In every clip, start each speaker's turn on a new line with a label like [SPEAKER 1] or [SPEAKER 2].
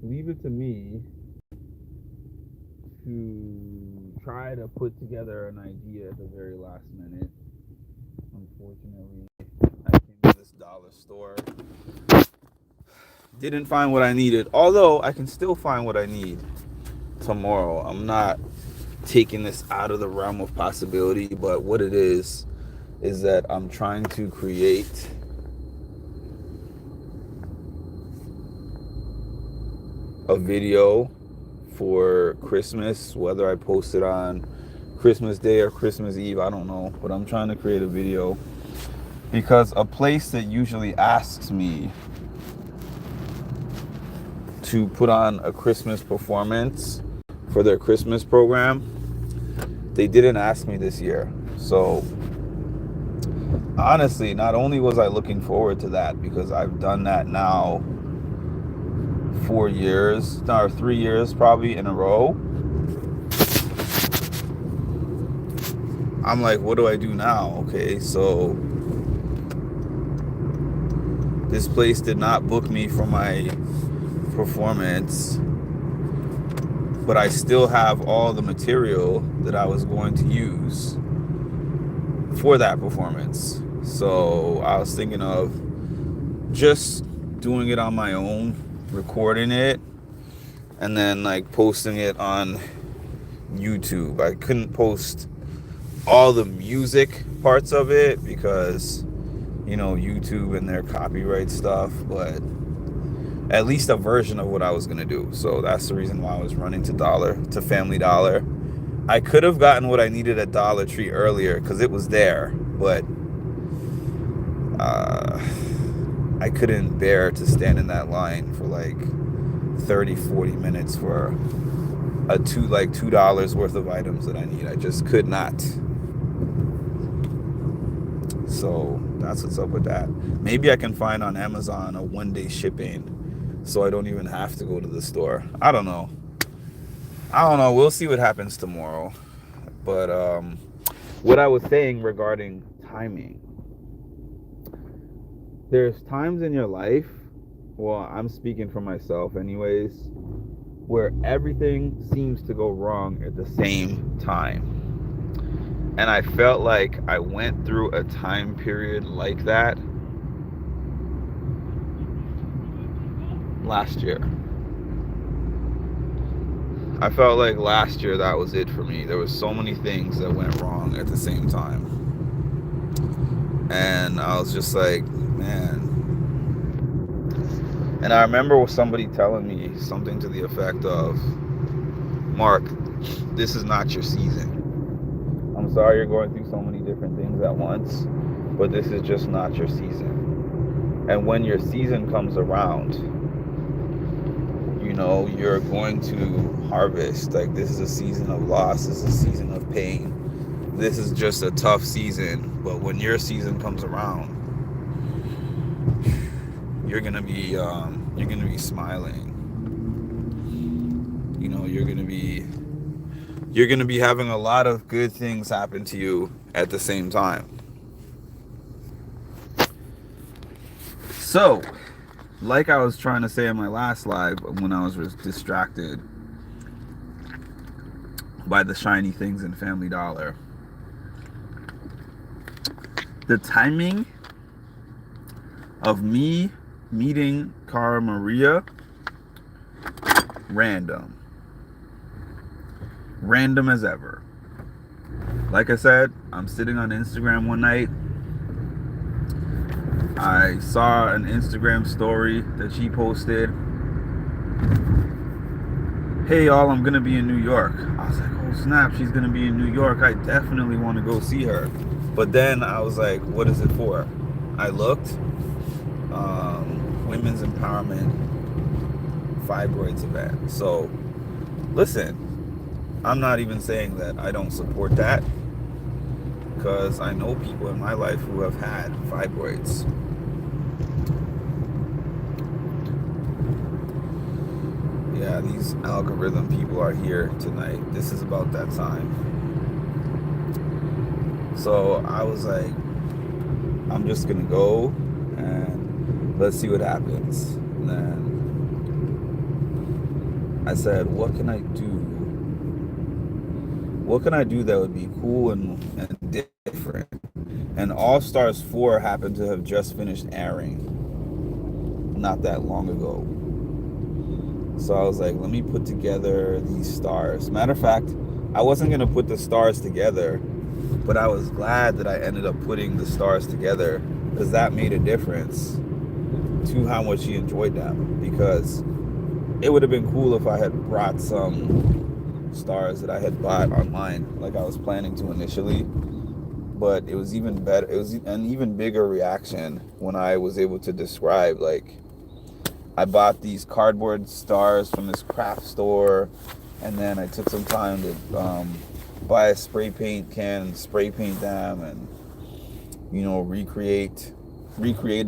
[SPEAKER 1] leave it to me to try to put together an idea at the very last minute. Unfortunately, I came to this dollar store, didn't find what I needed. Although I can still find what I need tomorrow. I'm not taking this out of the realm of possibility, but what it is that I'm trying to create a video for Christmas, whether I post it on Christmas Day or Christmas Eve, I don't know, but I'm trying to create a video because a place that usually asks me to put on a Christmas performance for their Christmas program, they didn't ask me this year. So honestly, not only was I looking forward to that because I've done that now 4 years or 3 years probably in a row. I'm like, what do I do now? Okay, so this place did not book me for my performance, but I still have all the material that I was going to use for that performance. So I was thinking of just doing it on my own, recording it, and then like posting it on YouTube. I couldn't post all the music parts of it because, YouTube and their copyright stuff, but at least a version of what I was gonna do. So that's the reason why I was running to Family Dollar. I could have gotten what I needed at Dollar Tree earlier because it was there, but I couldn't bear to stand in that line for like 30-40 minutes for $2 worth of items that I need. I just could not. So that's what's up with that. Maybe I can find on Amazon a 1-day shipping so I don't even have to go to the store. I don't know. We'll see what happens tomorrow. But what I was saying regarding timing, there's times in your life, well, I'm speaking for myself anyways, where everything seems to go wrong at the same time. And I felt like I went through a time period like that last year. I felt like last year that was it for me. There was so many things that went wrong at the same time. And I was just like, man. And I remember somebody telling me something to the effect of, Mark, this is not your season. I'm sorry you're going through so many different things at once, but this is just not your season. And when your season comes around, you're going to harvest. Like, this is a season of loss. This is a season of pain. This is just a tough season. But when your season comes around, you're gonna be smiling. You're gonna be having a lot of good things happen to you at the same time. So, like I was trying to say in my last live when I was distracted by the shiny things in Family Dollar, the timing of me meeting Cara Maria, random as ever. Like I said, I'm sitting on Instagram one night. I saw an Instagram story that she posted. Hey y'all, I'm gonna be in New York. I was like, oh snap, she's gonna be in New York. I definitely want to go see her. But then I was like, what is it for? I looked. Women's empowerment fibroids event. So listen, I'm not even saying that I don't support that, because I know people in my life who have had fibroids. Yeah, these algorithm people are here tonight. This is about that time. So I was like, I'm just gonna go and let's see what happens. And then I said, what can I do? What can I do that would be cool and different? And All Stars 4 happened to have just finished airing not that long ago. So I was like, let me put together these stars. Matter of fact, I wasn't going to put the stars together, but I was glad that I ended up putting the stars together because that made a difference to how much she enjoyed them. Because it would have been cool if I had brought some stars that I had bought online like I was planning to initially. But it was even better. It was an even bigger reaction when I was able to describe, like, I bought these cardboard stars from this craft store, and then I took some time to buy a spray paint can and spray paint them, and recreate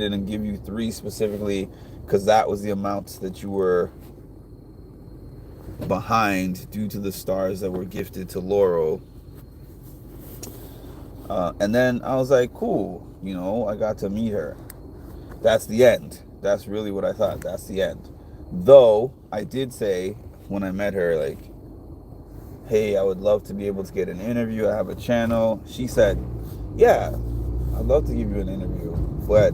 [SPEAKER 1] it and give you 3 specifically because that was the amounts that you were behind due to the stars that were gifted to Laurel. And then I was like, cool, I got to meet her. That's the end. That's really what I thought. That's the end. Though I did say when I met her, like, hey, I would love to be able to get an interview. I have a channel. She said, yeah, I'd love to give you an interview, but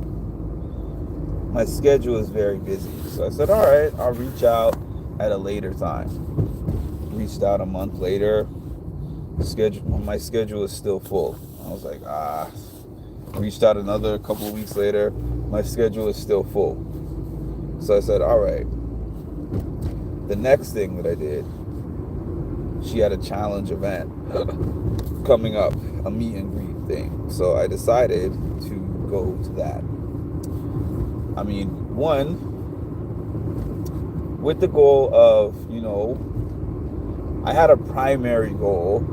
[SPEAKER 1] my schedule is very busy. So I said, all right, I'll reach out at a later time. Reached out a month later. My schedule is still full. I was like, Reached out another couple of weeks later. My schedule is still full. So I said, all right. The next thing that I did, she had a challenge event coming up, a meet and greet thing. So I decided to go to that. I mean, one, with the goal of, I had a primary goal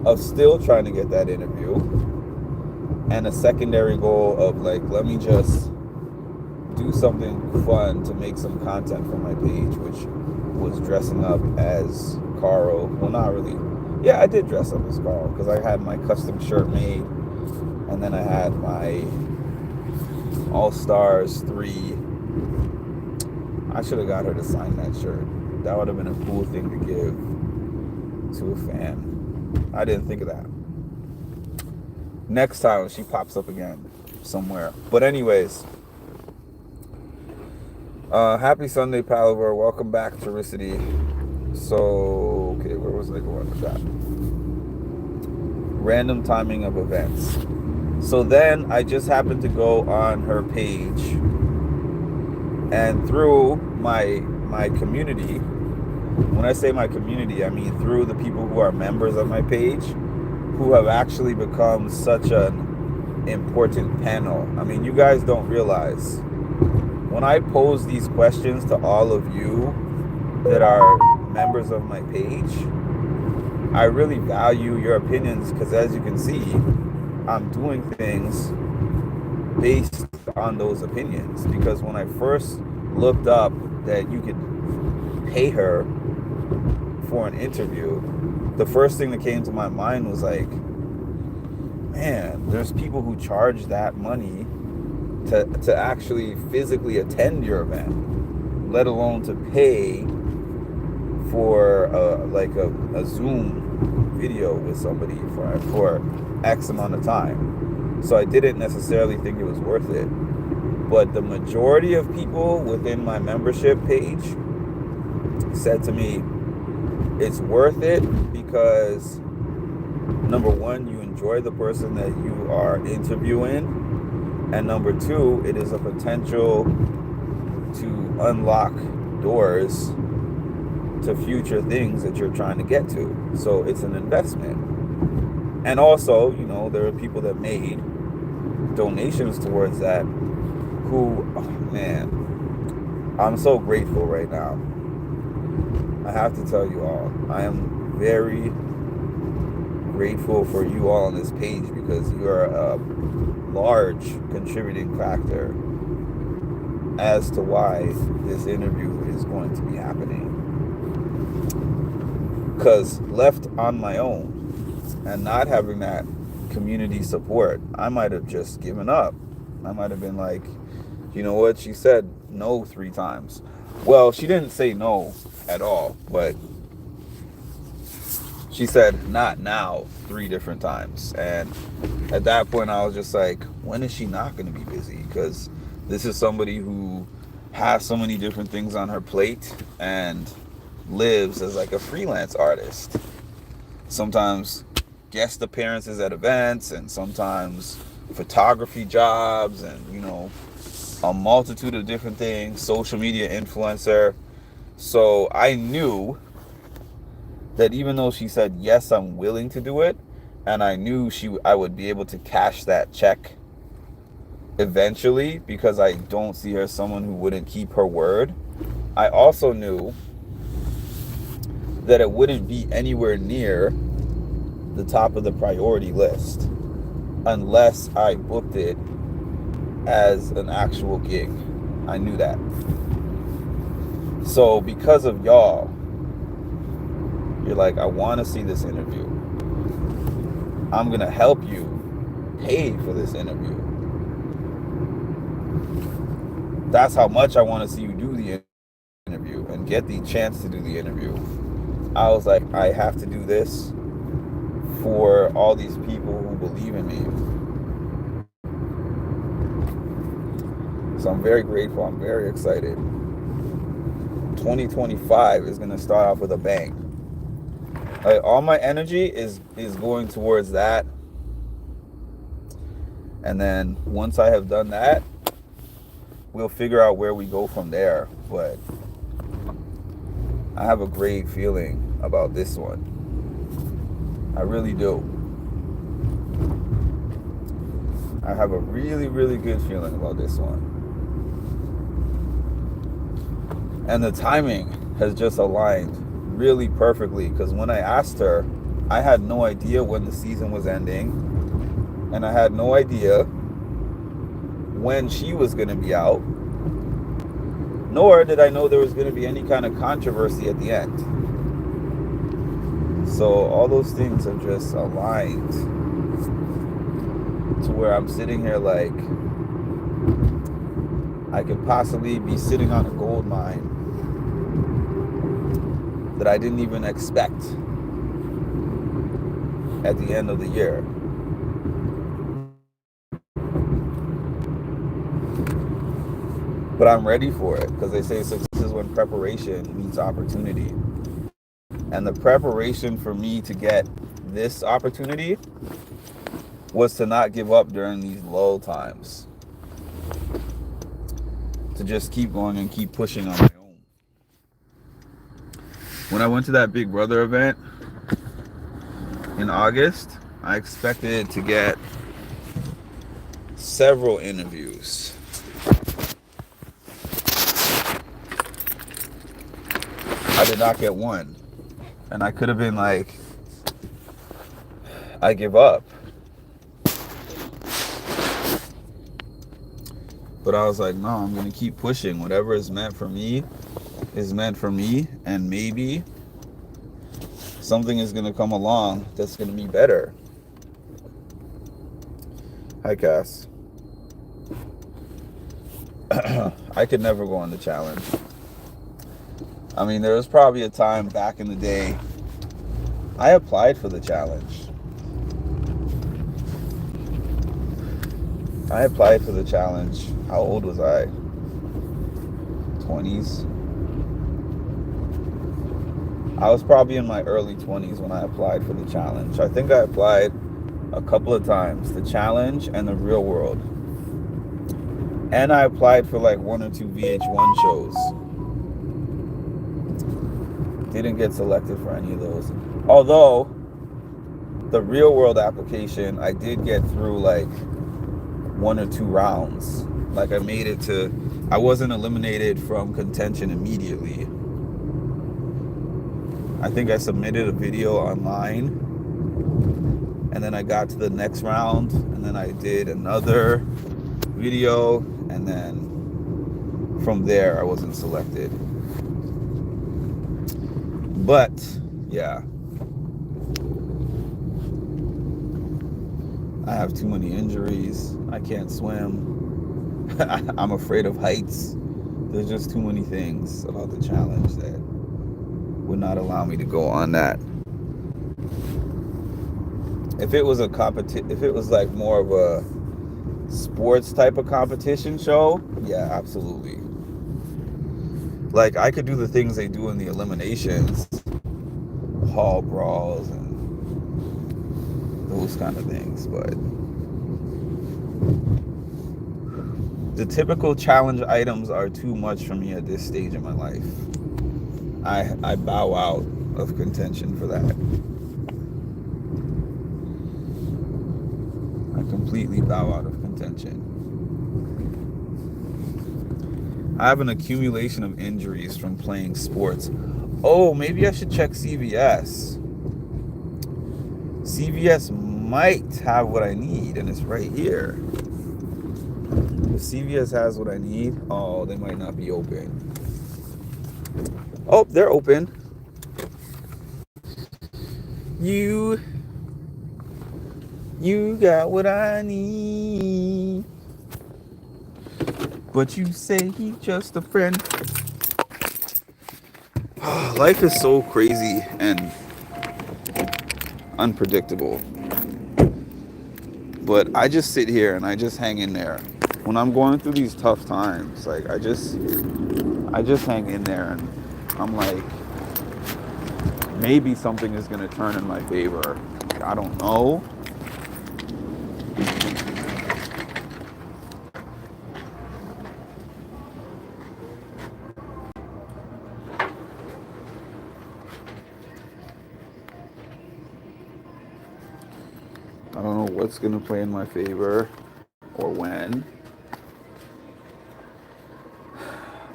[SPEAKER 1] of still trying to get that interview, and a secondary goal of, like, let me just do something fun to make some content for my page, which was dressing up as Carl. Well, not really. Yeah, I did dress up as Carl because I had my custom shirt made, and then I had my All Stars 3. I should have got her to sign that shirt. That would have been a cool thing to give to a fan. I didn't think of that. Next time she pops up again somewhere. But anyways, happy Sunday, Palaver. Welcome back to Ricity. So, okay, where was I going with that? Random timing of events. So then I just happened to go on her page, and through my community, when I say my community, I mean through the people who are members of my page, who have actually become such an important panel. I mean, you guys don't realize, when I pose these questions to all of you that are members of my page, I really value your opinions because, as you can see, I'm doing things based on those opinions. Because when I first looked up that you could pay her for an interview, the first thing that came to my mind was like, man, there's people who charge that money to actually physically attend your event, let alone to pay for like a Zoom video with somebody for X amount of time. So I didn't necessarily think it was worth it. But the majority of people within my membership page said to me, it's worth it because, number one, you enjoy the person that you are interviewing, and number two, it is a potential to unlock doors to future things that you're trying to get to. So it's an investment. And also, there are people that made donations towards that who, oh man, I'm so grateful right now. I have to tell you all, I am very grateful for you all on this page because you are a large contributing factor as to why this interview is going to be happening. Because left on my own and not having that community support, I might have just given up. I might have been like, you know what, she said no 3 times. Well, she didn't say no at all, but she said not now 3 different times. And at that point, I was just like, when is she not going to be busy? Because this is somebody who has so many different things on her plate and lives as like a freelance artist. Sometimes guest appearances at events, and sometimes photography jobs, and a multitude of different things, social media influencer. So I knew that even though she said yes, I'm willing to do it, and I knew I would be able to cash that check eventually, because I don't see her as someone who wouldn't keep her word. I also knew that it wouldn't be anywhere near the top of the priority list unless I booked it as an actual gig. I knew that. So because of y'all, you're like, I want to see this interview. I'm going to help you pay for this interview. That's how much I want to see you do the interview and get the chance to do the interview. I was like, I have to do this for all these people who believe in me. So I'm very grateful. I'm very excited. 2025 is going to start off with a bang. Like, all my energy is going towards that. And then once I have done that, we'll figure out where we go from there. But I have a great feeling about this one. I really do. I have a really, really good feeling about this one. And the timing has just aligned really perfectly, because when I asked her, I had no idea when the season was ending, and I had no idea when she was going to be out, nor did I know there was going to be any kind of controversy at the end. So all those things have just aligned to where I'm sitting here like I could possibly be sitting on a gold mine that I didn't even expect at the end of the year. But I'm ready for it, because they say success is when preparation meets opportunity. And the preparation for me to get this opportunity was to not give up during these lull times. To just keep going and keep pushing on my own. When I went to that Big Brother event in August, I expected to get several interviews. I did not get one. And I could have been like, I give up. But I was like, no, I'm going to keep pushing. Whatever is meant for me is meant for me. And maybe something is going to come along that's going to be better. Hi, Cass. I could never go on the challenge. I mean, there was probably a time back in the day I applied for the challenge. How old was I? 20s? I was probably in my early 20s when I applied for the challenge. I think I applied a couple of times. The challenge and the Real World. And I applied for like 1 or 2 VH1 shows. Didn't get selected for any of those. Although, the Real World application, I did get through like 1 or 2 rounds. Like I wasn't eliminated from contention immediately. I think I submitted a video online, and then I got to the next round, and then I did another video, and then from there I wasn't selected. But yeah, I have too many injuries. I can't swim. I'm afraid of heights. There's just too many things about the challenge that would not allow me to go on that. If it was if it was like more of a sports type of competition show, yeah, absolutely. Like I could do the things they do in the eliminations, hall brawls and those kind of things, but the typical challenge items are too much for me at this stage in my life. I bow out of contention for that. I completely bow out of contention. I have an accumulation of injuries from playing sports. Oh, maybe I should check CVS. CVS might have what I need, and it's right here. If CVS has what I need, oh, they might not be open. Oh, they're open. You got what I need. But you say he's just a friend. Life is so crazy and unpredictable. But I just sit here and I just hang in there. When I'm going through these tough times, like I just hang in there and I'm like, maybe something is gonna turn in my favor. I don't know. I don't know what's gonna play in my favor or when.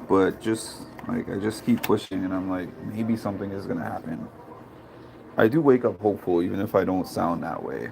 [SPEAKER 1] But just like I just keep pushing and I'm like, maybe something is gonna happen. I do wake up hopeful even if I don't sound that way.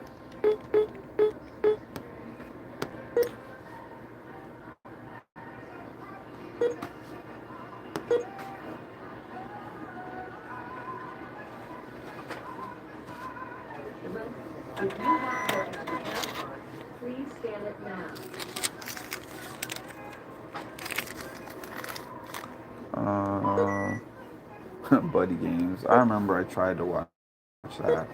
[SPEAKER 1] Uh, Buddy Games. I remember I tried to watch that.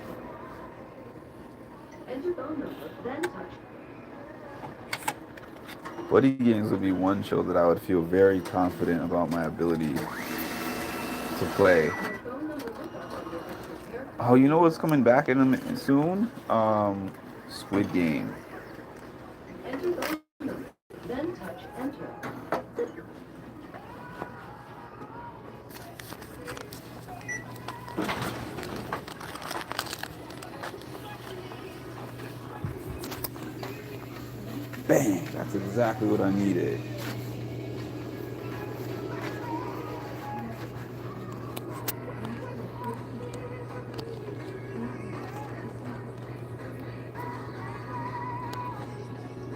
[SPEAKER 1] Buddy Games would be one show that I would feel very confident about my ability to play. Oh, you know what's coming back in soon? Squid Game. Bang! That's exactly what I needed.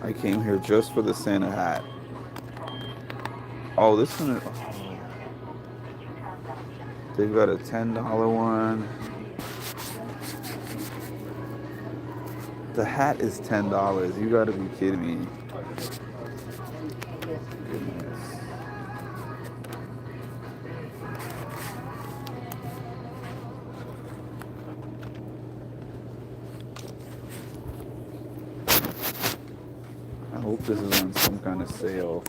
[SPEAKER 1] I came here just for the Santa hat. Oh, this one. They've got a $10 one. The hat is $10. You gotta be kidding me. Goodness. I hope this is on some kind of sale.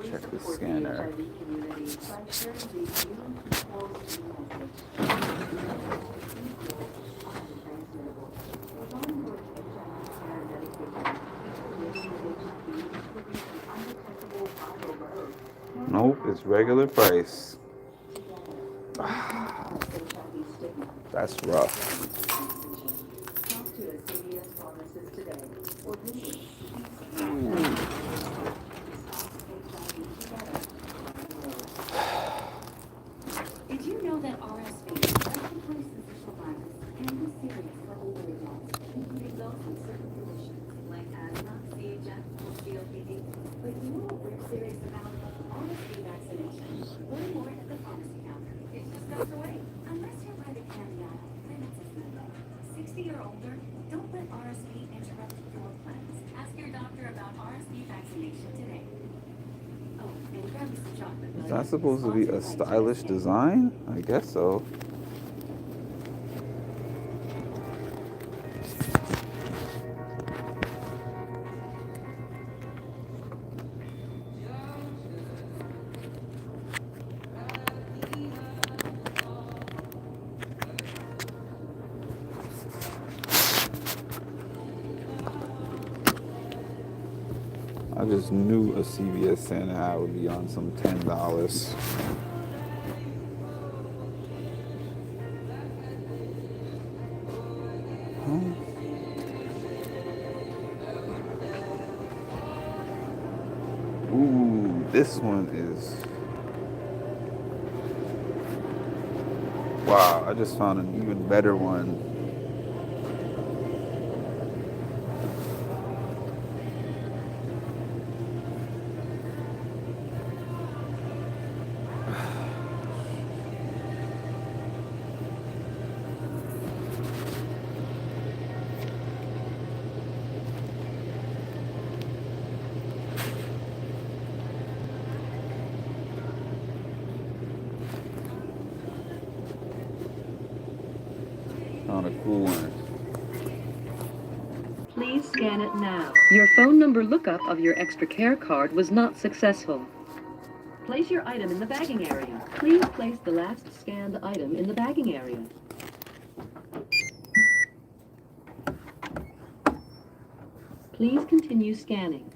[SPEAKER 1] Check the scanner. Nope, it's regular price. That's rough.
[SPEAKER 2] Did you know that RSV is a syncytial virus can be serious for older adults, including those with certain conditions like asthma, CHF, or COPD? But you know what we're serious about? RSV vaccination. Learn more at the pharmacy counter. It just goes away. Unless you're by the caveat, then it's a no. 60 or older, don't let RSV interrupt your plans. Ask your doctor about RSV
[SPEAKER 1] Is that supposed to be a stylish design? I guess so. I just knew a CVS Santa hat would be on some $10. Ooh, this one is... Wow, I just found an even better one. Found a cool one.
[SPEAKER 3] Please scan it now. Your phone number lookup of your extra care card was not successful. Place your item in the bagging area. Please place the last scanned item in the bagging area. Please continue scanning.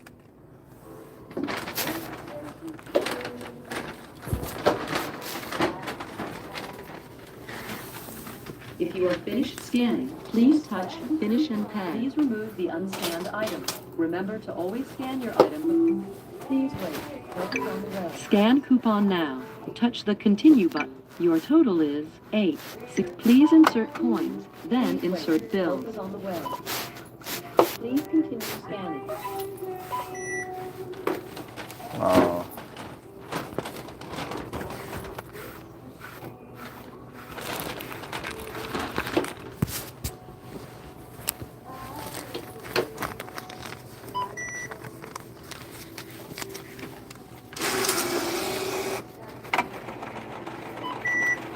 [SPEAKER 3] If you are finished scanning, please touch Finish and Pay. Please remove the unscanned item. Remember to always scan your item. Please wait. Focus on the road. Scan coupon now. Touch the Continue button. Your total is 8. 6. Please insert coins, then insert bills. Focus on the web. Please continue scanning.
[SPEAKER 1] Wow.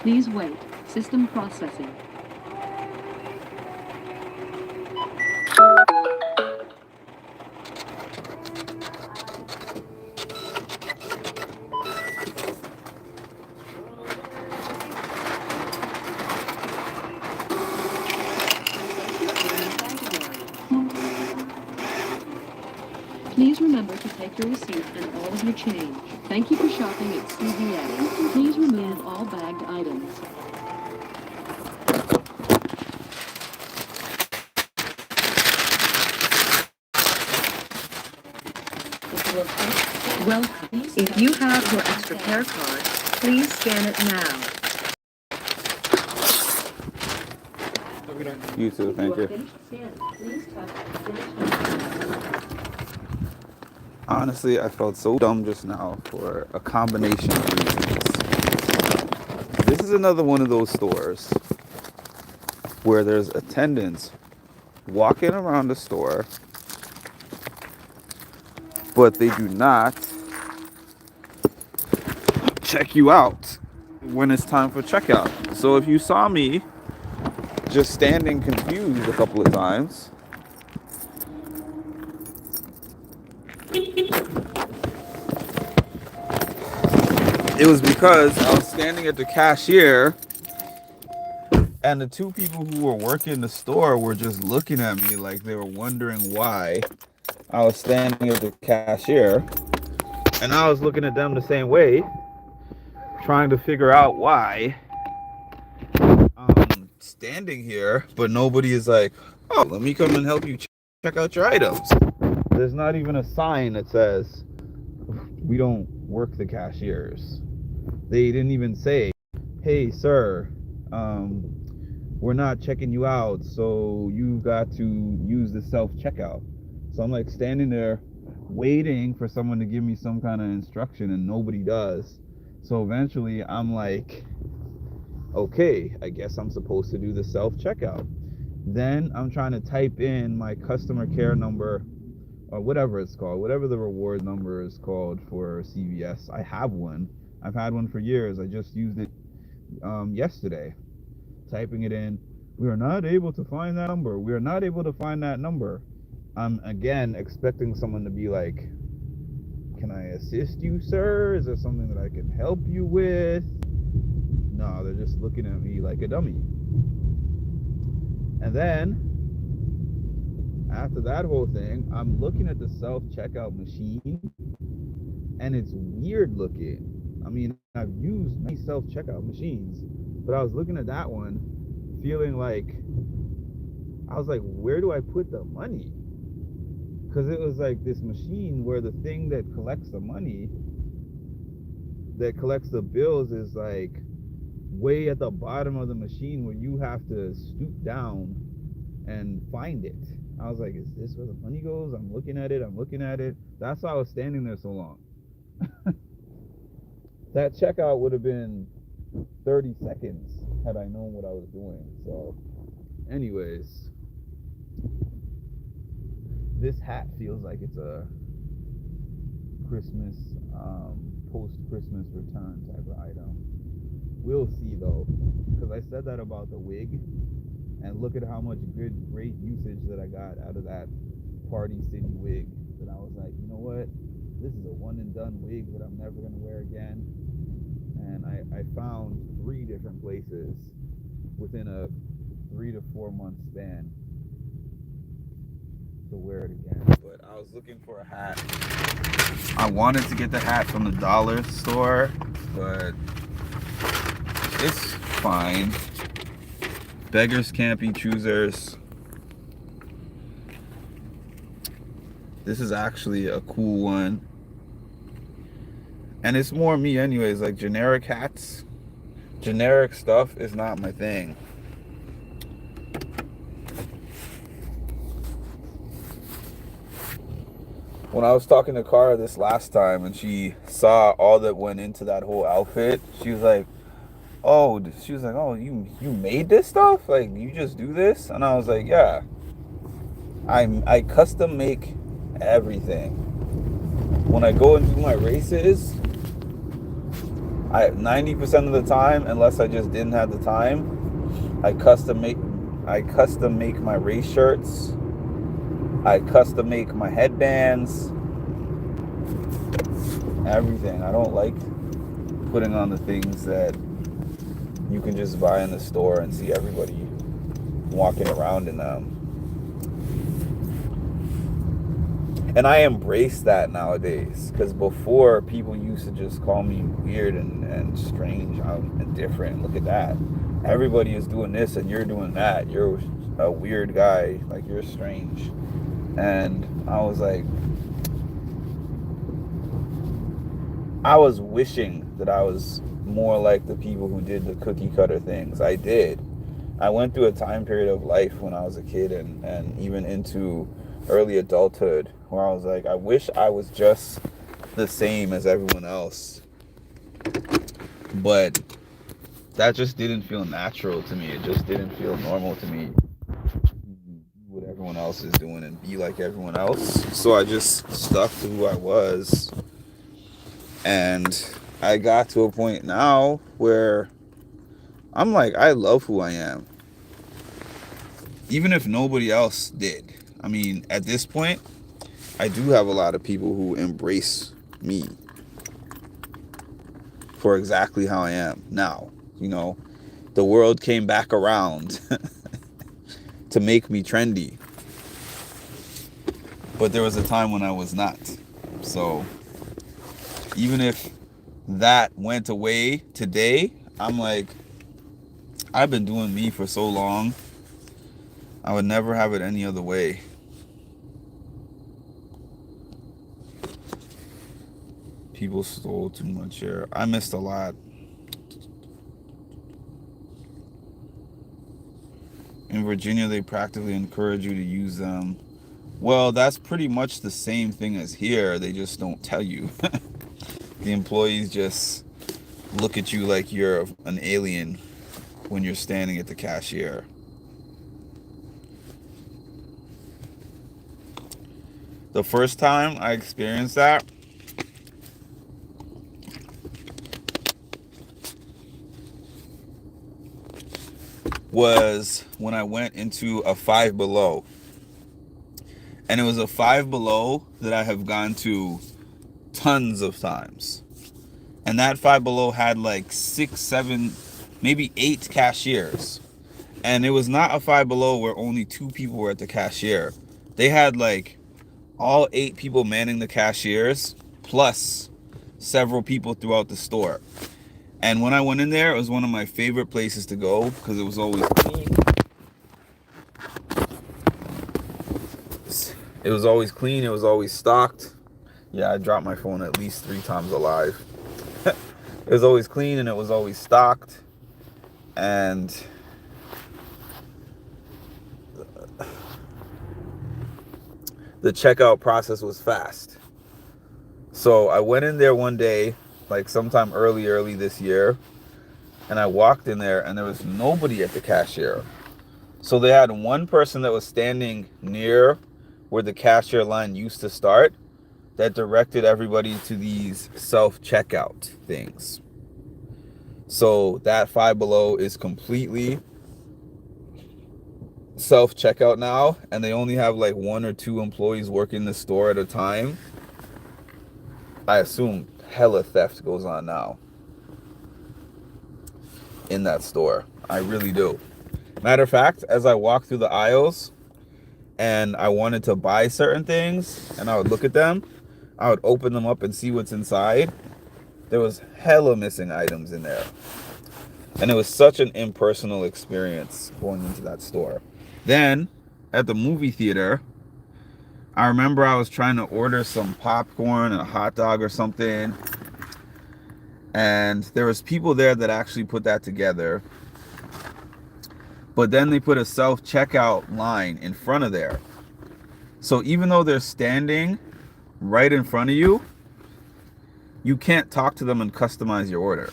[SPEAKER 3] Please wait. System processing. Please remember to take your receipt and all of your change. Thank you for shopping at CVS. Please remove all bagged items. Welcome. If you have your extra care card, please scan it now.
[SPEAKER 1] You too, thank you. Honestly, I felt so dumb just now for a combination of reasons. This is another one of those stores where there's attendants walking around the store, but they do not check you out when it's time for checkout. So if you saw me just standing confused a couple of times, it was because I was standing at the cashier and the two people who were working the store were just looking at me like they were wondering why I was standing at the cashier, and I was looking at them the same way, trying to figure out why I'm standing here, but nobody is like, oh, let me come and help you check out your items. There's not even a sign that says we don't work the cashiers. They didn't even say, hey sir, we're not checking you out, so you've got to use the self-checkout. So I'm like standing there waiting for someone to give me some kind of instruction, and nobody does. So eventually I'm like, okay, I guess I'm supposed to do the self-checkout. Then I'm trying to type in my customer care number, or whatever it's called, whatever the reward number is called for CVS. I have one. I've had one for years. I just used it yesterday, typing it in. We are not able to find that number. We are not able to find that number. I'm again expecting someone to be like, can I assist you, sir? Is there something that I can help you with? No, they're just looking at me like a dummy. And then, after that whole thing, I'm looking at the self-checkout machine, and it's weird looking. I mean, I've used many self-checkout machines, but I was looking at that one, feeling like, I was like, where do I put the money? Because it was like this machine where the thing that collects the money, that collects the bills, is like way at the bottom of the machine where you have to stoop down and find it. I was like, is this where the money goes? I'm looking at it. That's why I was standing there so long. That checkout would have been 30 seconds had I known what I was doing. So anyways, this hat feels like it's a Christmas, post-Christmas return type of item. We'll see though, because I said that about the wig, and look at how much great usage that I got out of that Party City wig, that I was like, you know what, this is a one and done wig that I'm never gonna wear again. And I found 3 different places within a 3 to 4 month span to wear it again. But I was looking for a hat. I wanted to get the hat from the dollar store, but it's fine. Beggars can't be choosers. This is actually a cool one. And it's more me anyways, like generic hats. Generic stuff is not my thing. When I was talking to Cara this last time and she saw all that went into that whole outfit, she was like, oh, you made this stuff? Like, you just do this? And I was like, yeah. I custom make everything. When I go and do my races, 90% of the time, unless I just didn't have the time, I custom make my race shirts. I custom make my headbands. Everything. I don't like putting on the things that you can just buy in the store and see everybody walking around in them. And I embrace that nowadays, because before, people used to just call me weird and strange and different. Look at that. Everybody is doing this and you're doing that. You're a weird guy. Like, you're strange. And I was like, I was wishing that I was more like the people who did the cookie cutter things. I did. I went through a time period of life when I was a kid and even into early adulthood where I was like, I wish I was just the same as everyone else. But that just didn't feel natural to me. It just didn't feel normal to me. What everyone else is doing and be like everyone else. So I just stuck to who I was. And I got to a point now where I'm like, I love who I am. Even if nobody else did. I mean, at this point, I do have a lot of people who embrace me for exactly how I am now. You know, the world came back around to make me trendy. But there was a time when I was not. So even if that went away today, I'm like, I've been doing me for so long. I would never have it any other way. People stole too much here. I missed a lot. In Virginia, they practically encourage you to use them. Well, that's pretty much the same thing as here. They just don't tell you. The employees just look at you like you're an alien when you're standing at the cashier. The first time I experienced that, was when I went into a Five Below. And it was a Five Below that I have gone to tons of times. And that Five Below had like 6, 7, maybe 8 cashiers. And it was not a Five Below where only 2 people were at the cashier. They had like all 8 people manning the cashiers, plus several people throughout the store. And when I went in there, it was one of my favorite places to go because it was always clean. It was always clean. It was always stocked. Yeah, I dropped my phone at least 3 times alive. It was always clean and it was always stocked. And the checkout process was fast. So I went in there one day, like sometime early this year, and I walked in there and there was nobody at the cashier. So they had one person that was standing near where the cashier line used to start that directed everybody to these self-checkout things. So that Five Below is completely self-checkout now, and they only have like 1 or 2 employees working the store at a time. I assume hella theft goes on now in that store. I really do. Matter of fact, as I walked through the aisles and I wanted to buy certain things and I would look at them, I would open them up and see what's inside. There was hella missing items in there. And it was such an impersonal experience going into that store. Then, at the movie theater, I remember I was trying to order some popcorn and a hot dog or something. And there was people there that actually put that together. But then they put a self-checkout line in front of there. So even though they're standing right in front of you, you can't talk to them and customize your order.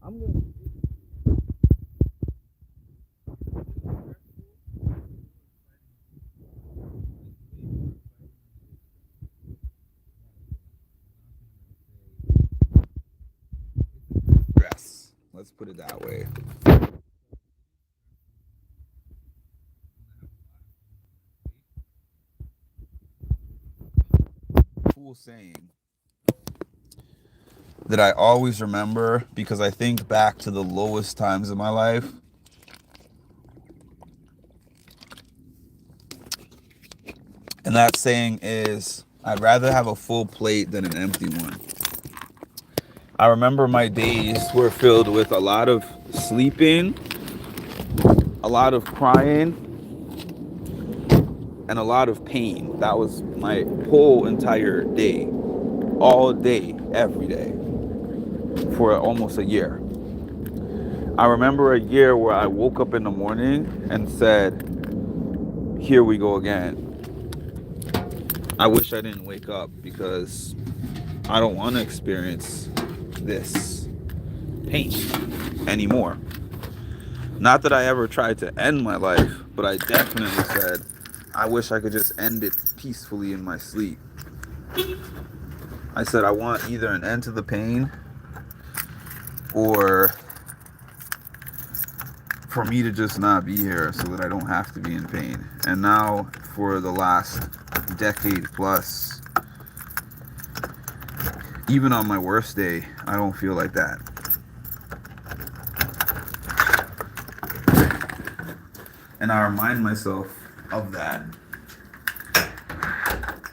[SPEAKER 1] I'm gonna stress. Let's put it that way. Cool saying that I always remember because I think back to the lowest times in my life. And that saying is, I'd rather have a full plate than an empty one. I remember my days were filled with a lot of sleeping, a lot of crying, and a lot of pain. That was my whole entire day. All day, every day. For almost a year. I remember a year where I woke up in the morning and said, here we go again. I wish I didn't wake up because I don't want to experience this pain anymore. Not that I ever tried to end my life, but I definitely said, I wish I could just end it peacefully in my sleep. I said I want either an end to the pain or for me to just not be here so that I don't have to be in pain. And now for the last decade plus, even on my worst day, I don't feel like that. And I remind myself of that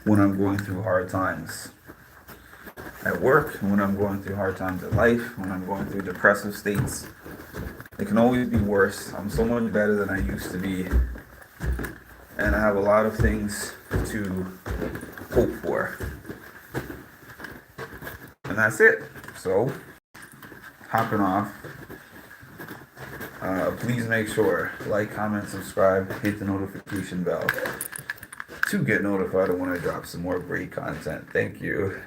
[SPEAKER 1] when I'm going through hard times at work, when I'm going through hard times at life, when I'm going through depressive states. It can always be worse. I'm so much better than I used to be. And I have a lot of things to hope for. And that's it. So, hopping off. please make sure, like, comment, subscribe, hit the notification bell to get notified when I drop some more great content. Thank you.